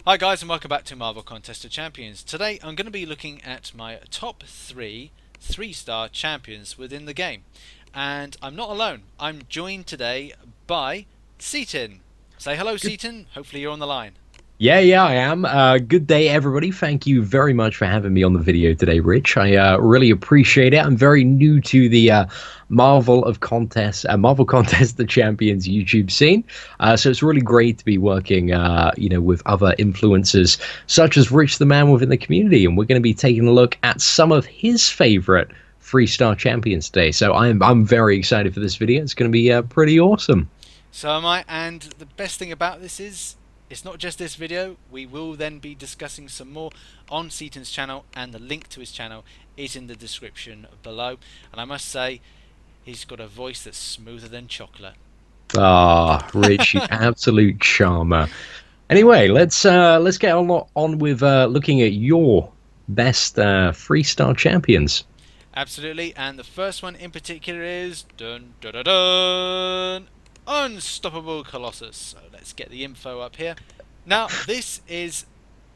Hi guys and welcome back to Marvel Contest of Champions. Today I'm going to be looking at my top 3 3-star champions within the game. And I'm not alone. I'm joined today by Seatin. Say hello Good. Seatin, hopefully you're on the line. Yeah, I am. Good day, everybody. Thank you very much for having me on the video today, Rich. I really appreciate it. I'm very new to the Marvel Contest the Champions YouTube scene. So it's really great to be working, with other influencers such as Rich the Man within the community, and we're going to be taking a look at some of his favorite three-star champions today. So I'm very excited for this video. It's going to be pretty awesome. So am I, and the best thing about this is it's not just this video. We will then be discussing some more on Seatin's channel, and the link to his channel is in the description below. And I must say, he's got a voice that's smoother than chocolate. Ah, Rich, you absolute charmer. Anyway, let's get on with looking at your best three-star champions. Absolutely, and the first one in particular is dun dun dun dun Unstoppable Colossus. So let's get the info up here. Now, this is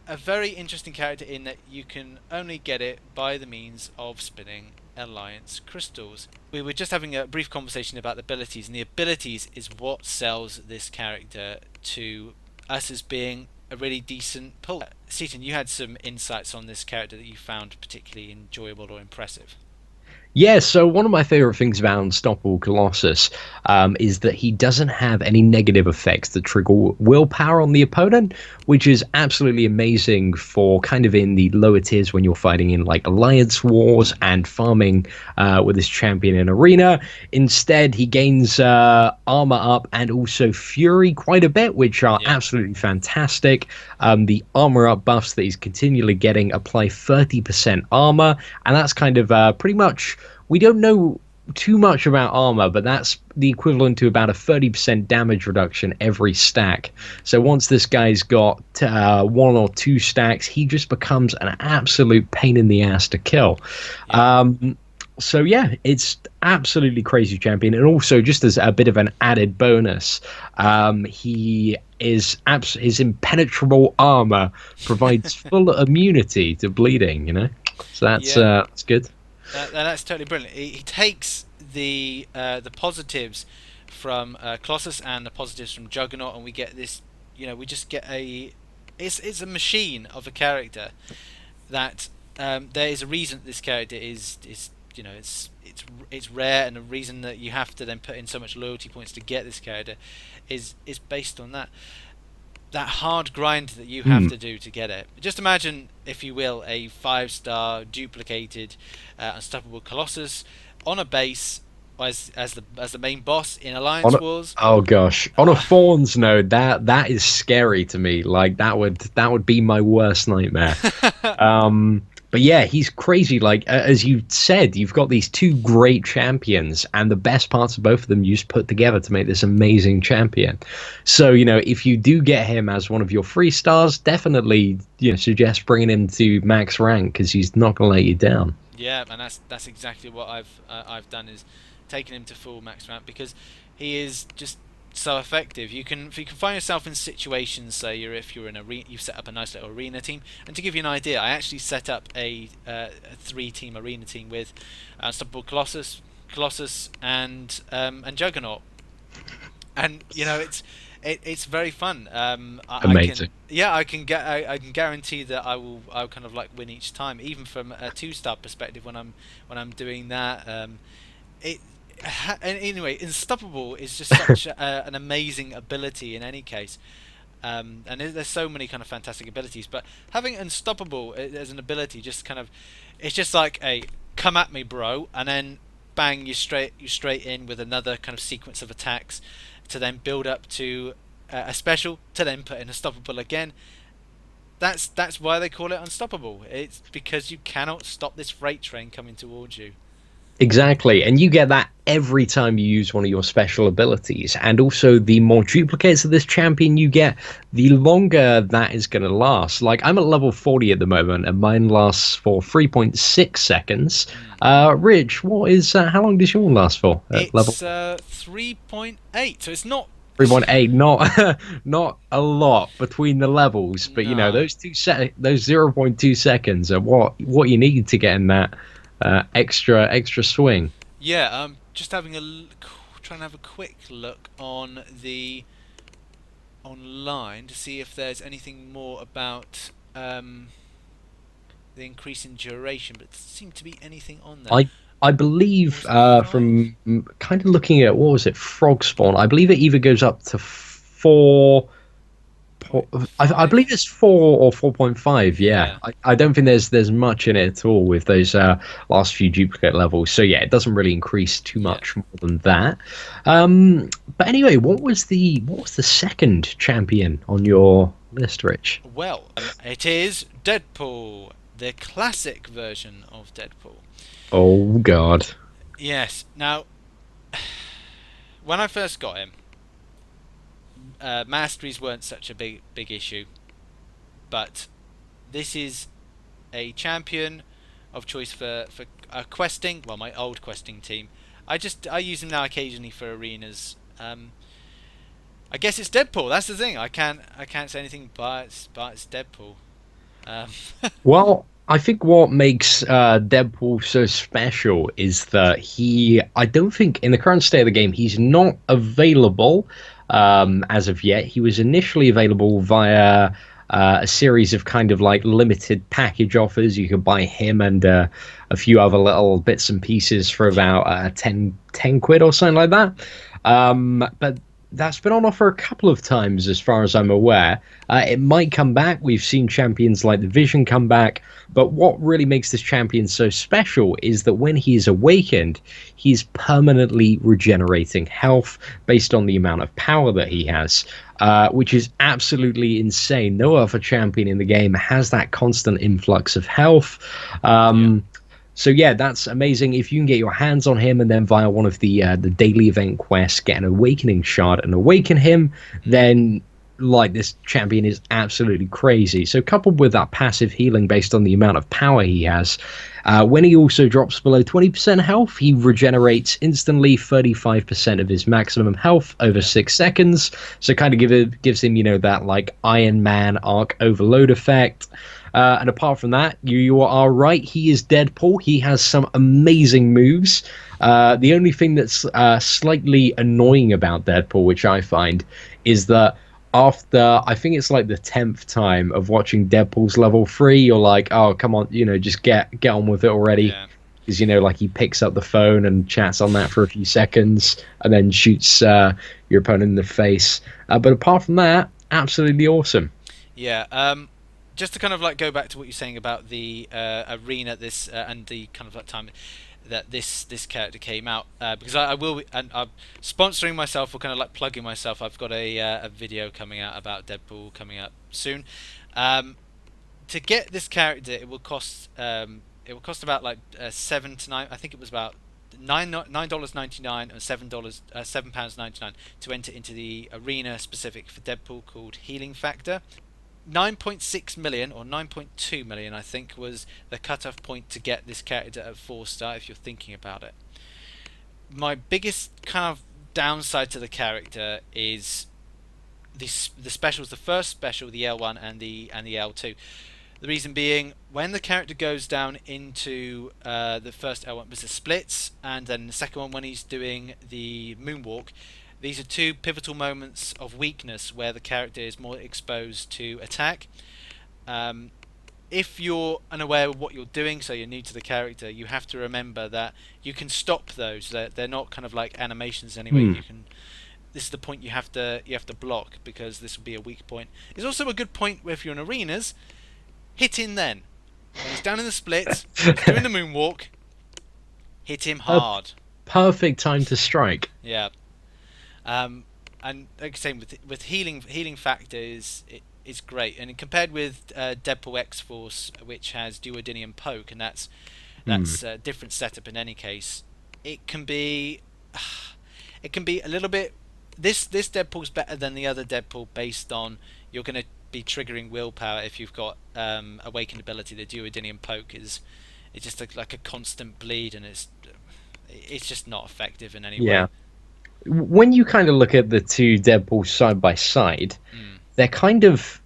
a very interesting character in that you can only get it by the means of spinning Alliance crystals. We were just having a brief conversation about the abilities, and the abilities is what sells this character to us as being a really decent pull. Seaton, you had some insights on this character that you found particularly enjoyable or impressive. Yeah, so one of my favorite things about Unstoppable Colossus is that he doesn't have any negative effects that trigger willpower on the opponent, which is absolutely amazing for kind of in the lower tiers when you're fighting in like Alliance Wars and farming with this champion in Arena. Instead, he gains armor up and also Fury quite a bit, which are Yeah. absolutely fantastic. The armor up buffs that he's continually getting apply 30% armor, and that's kind of pretty much. We don't know too much about armor, but that's the equivalent to about a 30% damage reduction every stack. So once this guy's got one or two stacks, he just becomes an absolute pain in the ass to kill. Yeah. So yeah, it's absolutely crazy champion, and also just as a bit of an added bonus, his impenetrable armor provides full immunity to bleeding. So Yeah. that's good. That's totally brilliant. He takes the positives from Colossus and the positives from Juggernaut, and we get this. We just get a. It's a machine of a character that there is a reason that this character is it's rare, and the reason that you have to then put in so much loyalty points to get this character is based on that hard grind that you have Hmm. to do to get it. Just imagine, if you will, a 5-star duplicated Unstoppable Colossus on a base as the main boss in On Alliance a, Wars. oh gosh, on a Thorns node, that is scary to me. Like that would be my worst nightmare. But yeah, he's crazy. Like as you said, you've got these two great champions, and the best parts of both of them you just put together to make this amazing champion. So if you do get him as one of your 3 stars, definitely suggest bringing him to max rank because he's not gonna let you down. Yeah, and that's exactly what I've done, is taken him to full max ramp, because he is just so effective. If you can find yourself in situations, say if you're in you've set up a nice little arena team. And to give you an idea, I actually set up a 3-team arena team with Unstoppable Colossus, and Juggernaut, and it's very fun. I can Amazing. yeah I can guarantee that I'll kind of like win each time, even from a 2-star perspective when I'm doing that. It and anyway, Unstoppable is just such an amazing ability in any case. And there's so many kind of fantastic abilities, but having Unstoppable as an ability, just kind of, it's just like a come at me, bro, and then bang, you straight in with another kind of sequence of attacks to then build up to a special, to then put in Unstoppable again. That's why they call it Unstoppable. It's because you cannot stop this freight train coming towards you. Exactly, and you get that every time you use one of your special abilities. And also, the more duplicates of this champion you get, the longer that is going to last. Like, I'm at level 40 at the moment, and mine lasts for 3.6 seconds. Mm. Rich, how long does yours last for at level? It's 3.8, so it's not 3.8, not not a lot between the levels, but No. those 0.2 seconds are what you need to get in that extra swing. Yeah, just having trying to have a quick look on the online to see if there's anything more about the increase in duration, but it doesn't seem to be anything on there. I Or believe was it 5? from kind of looking at what was it, Frog Spawn. I believe it either goes up to 4. Wait, I 5? believe it's 4 or 4.5. Yeah, Yeah, I don't think there's much in it at all with those last few duplicate levels. So yeah, it doesn't really increase too yeah. much more than that. But anyway, what was the second champion on your list, Rich? Well, it is Deadpool, the classic version of Deadpool. Oh God. Yes. Now, when I first got him, masteries weren't such a big issue, but this is a champion of choice for questing. Well, my old questing team. I use him now occasionally for arenas. I guess it's Deadpool. That's the thing. I can't say anything, but it's Deadpool. Um, Well, I think what makes Deadpool so special is that I don't think in the current state of the game, he's not available as of yet. He was initially available via a series of kind of like limited package offers. You could buy him and a few other little bits and pieces for yeah, about 10 quid or something like that. But that's been on offer a couple of times, as far as I'm aware. It might come back. We've seen champions like the Vision come back. But what really makes this champion so special is that when he is awakened, he's permanently regenerating health based on the amount of power that he has, which is absolutely insane. No other champion in the game has that constant influx of health. yeah, So yeah, that's amazing. If you can get your hands on him and then via one of the daily event quests get an awakening shard and awaken him, then like this champion is absolutely crazy. So coupled with that passive healing based on the amount of power he has, when he also drops below 20% health, he regenerates instantly 35% of his maximum health over yeah, 6 seconds. So kind of gives him that like Iron Man arc overload effect. And apart from that, you are right. He is Deadpool. He has some amazing moves. The only thing that's slightly annoying about Deadpool, which I find, is that after I think it's like the 10th time of watching Deadpool's level 3, you're like, oh come on, just get on with it already. yeah. Because like he picks up the phone and chats on that for a few seconds, and then shoots your opponent in the face. But apart from that, absolutely awesome. Yeah. Just to kind of like go back to what you're saying about the arena, this and the kind of like time that this character came out, because I will, and I'm sponsoring myself or kind of like plugging myself. I've got a video coming out about Deadpool coming out soon. Um, to get this character, it will cost about like 7 to 9. I think it was about $9.99 and £7.99 to enter into the arena specific for Deadpool called Healing Factor. 9.6 million or 9.2 million, I think, was the cutoff point to get this character at 4-star. If you're thinking about it, my biggest kind of downside to the character is the specials. The first special, the L1 and the L2. The reason being, when the character goes down into the first L1 was the splits, and then the second one when he's doing the moonwalk. These are two pivotal moments of weakness where the character is more exposed to attack. Um, if you're unaware of what you're doing, so you're new to the character, you have to remember that you can stop those. They're not kind of like animations anyway. Hmm. You can. This is the point you have to block, because this will be a weak point. It's also a good point if you're in arenas. Hit in then. When he's down in the split, when he's doing the moonwalk, hit him A hard. perfect time to strike. Yeah. Um, and like I say, with healing factor is great, and compared with Deadpool X Force, which has duodenum poke, and that's Hmm. that's a different setup in any case. It can be it can be a little bit. This Deadpool's better than the other Deadpool based on you're going to be triggering willpower if you've got awakened ability. The duodenum poke is it's just like a constant bleed, and it's just not effective in any way. Yeah. when you kind of look at the two Deadpools side by side, Mm. they're kind of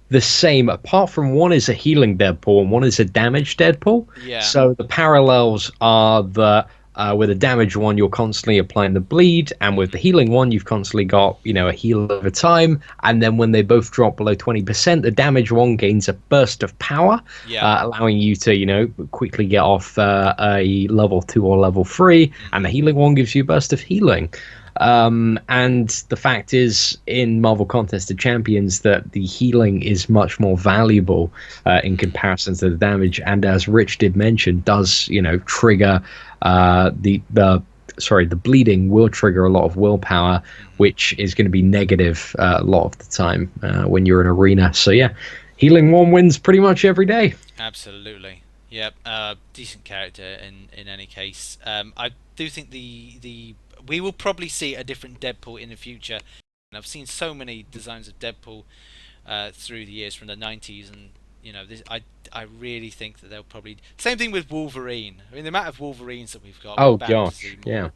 the same, apart from one is a healing Deadpool and one is a damage Deadpool. Yeah. So the parallels are that with a damage one, you're constantly applying the bleed, and with the healing one, you've constantly got, a heal over time. And then when they both drop below 20%, the damage one gains a burst of power, Yeah. allowing you to, quickly get off a level 2 or level 3. And the healing one gives you a burst of healing. And the fact is, in Marvel Contest of Champions, that the healing is much more valuable in comparison to the damage. And as Rich did mention, does trigger the bleeding will trigger a lot of willpower, which is going to be negative a lot of the time when you're in arena. So yeah, healing one wins pretty much every day. Absolutely. Yep. Decent character in any case. I do think the we will probably see a different Deadpool in the future. And I've seen so many designs of Deadpool through the years from the 90s, and I really think that they'll probably same thing with Wolverine. I mean, the amount of Wolverines that we've got, Oh we're bound to gosh, see more. yeah.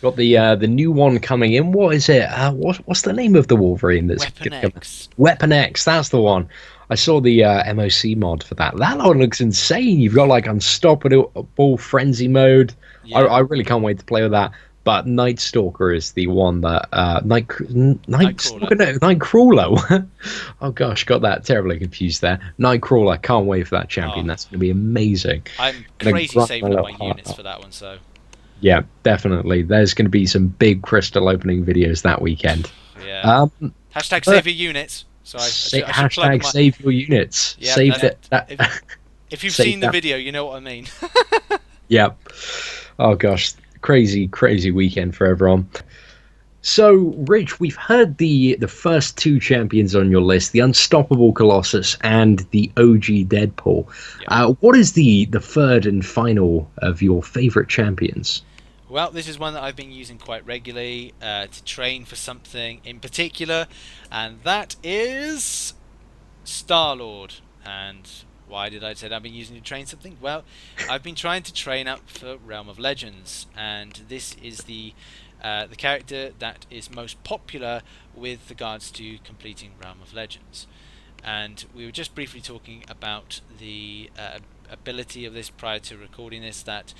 Got the new one coming in. What is it? What's the name of the Wolverine that's Weapon gonna come? X. Weapon X. That's the one. I saw the MOC mod for that. That one looks insane. You've got like unstoppable frenzy mode. Yeah. I really can't wait to play with that. But Night Stalker is the one that Nightcrawler. No, Nightcrawler. Oh gosh, got that terribly confused there. Nightcrawler. Can't wait for that champion. Oh. That's going to be amazing. I'm Gonna crazy grind saving up my little units heart for that one, so Yeah, definitely. There's going to be some big crystal opening videos that weekend. yeah. Hashtag but save your units. So I should plug hashtag my... save your units. Yeah, Save that. if you've save seen the that. video, you know what I mean. Yeah. Oh gosh, crazy weekend for everyone. So, Rich, we've heard the first two champions on your list, the Unstoppable Colossus and the OG Deadpool. Yeah. What is the third and final of your favorite champions? Well, this is one that I've been using quite regularly to train for something in particular, and that is Star-Lord. And why did I say that I've been using it to train something? Well, I've been trying to train up for Realm of Legends, and this is the character that is most popular with regards to completing Realm of Legends. And we were just briefly talking about the ability of this prior to recording this, that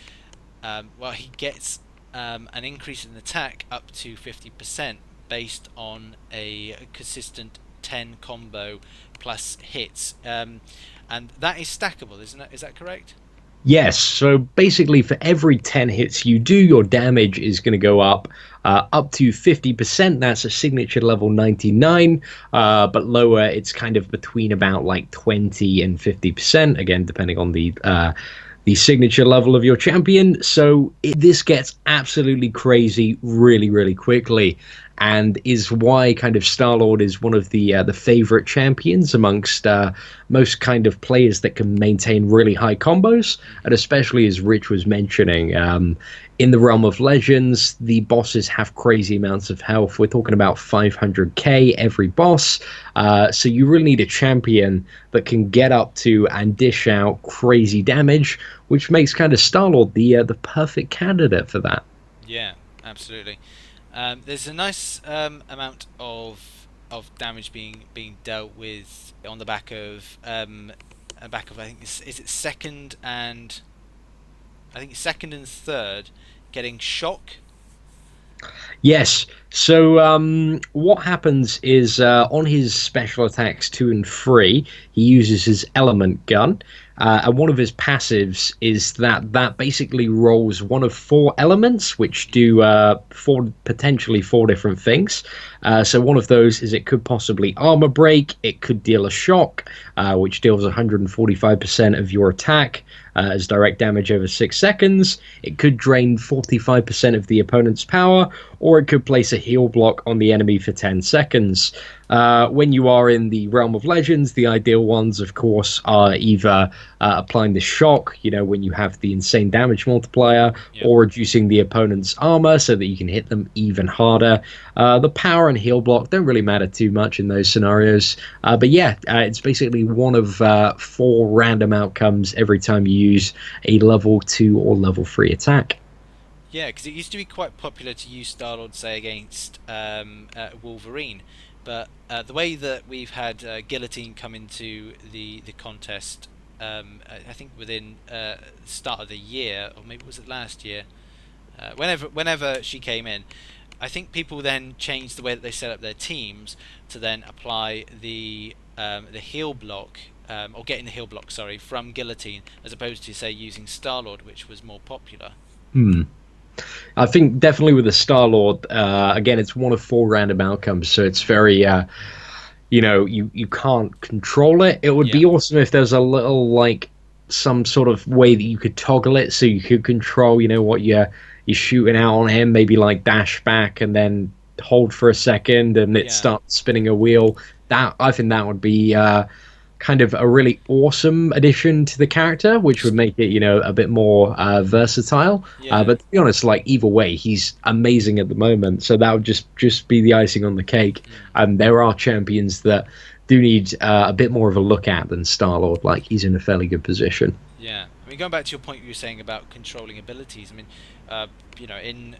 he gets an increase in attack up to 50% based on a consistent 10 combo plus hits, and that is stackable, isn't it? Is that correct? Yes, so basically for every 10 hits you do, your damage is going to go up to 50%. That's a signature level 99, but lower it's kind of between about like 20 and 50%, again, depending on the signature level of your champion. So this gets absolutely crazy really quickly, and is why kind of Star-Lord is one of the favorite champions amongst most kind of players that can maintain really high combos. And especially, as Rich was mentioning, in the Realm of Legends, the bosses have crazy amounts of health. We're talking about 500k every boss. So you really need a champion that can get up to and dish out crazy damage, which makes kind of Star-Lord the perfect candidate for that. Yeah, absolutely. There's a nice amount of damage being dealt with on the back of I think is it second and third getting shock. Yes. So what happens is on his special attacks 2 and 3, he uses his element gun. And one of his passives is that basically rolls one of 4 elements, which do potentially 4 different things. So one of those is it could possibly armor break, it could deal a shock, which deals 145% of your attack as direct damage over 6 seconds. It could drain 45% of the opponent's power, or it could place a heal block on the enemy for 10 seconds. When you are in the Realm of Legends, the ideal ones, of course, are either applying the shock, when you have the insane damage multiplier, Yep. or reducing the opponent's armor so that you can hit them even harder. The power and heal block don't really matter too much in those scenarios. But yeah, it's basically one of 4 random outcomes every time you use a level 2 or level 3 attack. Yeah, because it used to be quite popular to use Star-Lord, say, against Wolverine, but the way that we've had Guillotine come into the contest, I think within the start of the year, or maybe was it last year, whenever she came in, I think people then changed the way that they set up their teams to then apply the heal block. Or getting the heal block, sorry, from Guillotine, as opposed to, say, using Star-Lord, which was more popular. Hmm. I think definitely with the Star Lord, again, it's one of four random outcomes, so it's very, you can't control it. It would Yeah, be awesome if there's a little like some sort of way that you could toggle it, so you could control, what you're shooting out on him, maybe like dash back and then hold for a second, and it yeah, starts spinning a wheel. That I think that would be kind of a really awesome addition to the character, which would make it, a bit more versatile. yeah. But to be honest, like either way, he's amazing at the moment. So that would just be the icing on the cake. Mm. And there are champions that do need a bit more of a look at than Star Lord. Like he's in a fairly good position. Yeah, I mean, going back to your point you were saying about controlling abilities, I mean, in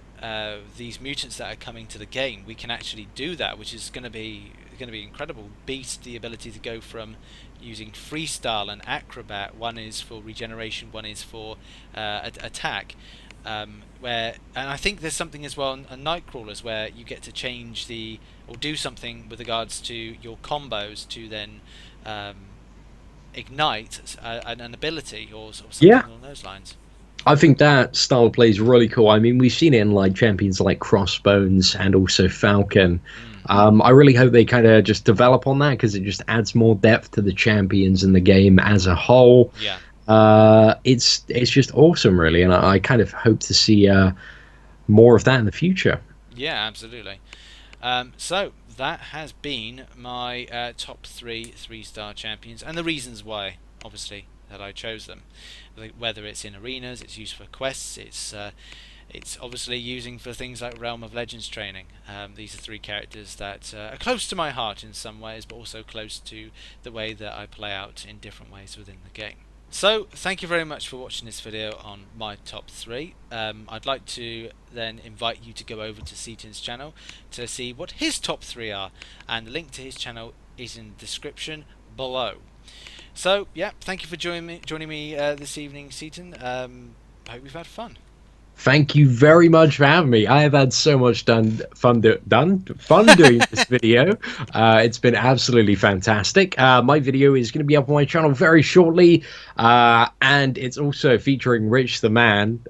these mutants that are coming to the game, we can actually do that, which is going to be incredible. Beast the ability to go from using freestyle and acrobat. One is for regeneration, one is for attack. And I think there's something as well on Nightcrawlers where you get to change or do something with regards to your combos to then ignite an ability or something Yeah, along those lines. I think that style of play is really cool. I mean, we've seen it in like champions like Crossbones and also Falcon. Mm. I really hope they kind of just develop on that because it just adds more depth to the champions in the game as a whole. Yeah, It's just awesome, really, and I kind of hope to see more of that in the future. yeah, absolutely. So that has been my top three-star champions, and the reasons why, obviously, that I chose them. Whether it's in arenas, it's used for quests, it's obviously using for things like Realm of Legends training. These are three characters that are close to my heart in some ways, but also close to the way that I play out in different ways within the game. So, thank you very much for watching this video on my top three. I'd like to then invite you to go over to Seatin's channel to see what his top three are, and the link to his channel is in the description below. So, yeah, thank you for joining me this evening, Seatin. I hope you've had fun. Thank you very much for having me. I have had so much fun doing this video. It's been absolutely fantastic. My video is going to be up on my channel very shortly, and it's also featuring Rich the Man,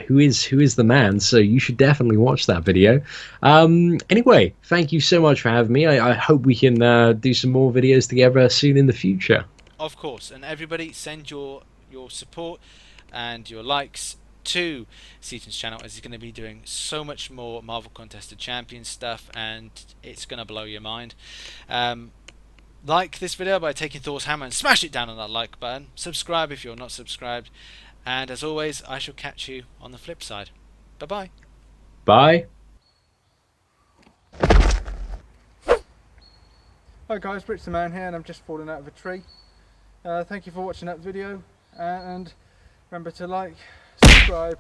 who is the man. So you should definitely watch that video. Anyway, thank you so much for having me. I hope we can do some more videos together soon in the future. Of course, and everybody send your support and your likes to Seaton's channel, as he's going to be doing so much more Marvel Contested Champions stuff, and it's going to blow your mind. Like this video by taking Thor's hammer and smash it down on that like button. Subscribe if you're not subscribed, and as always, I shall catch you on the flip side. Bye bye. Bye. Hi guys, RichTheMan here, and I'm just falling out of a tree. Thank you for watching that video, and remember to like, subscribe,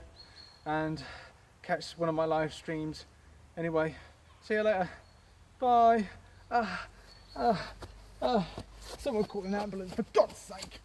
and catch one of my live streams. Anyway, see you later. Bye. Someone call an ambulance, for God's sake.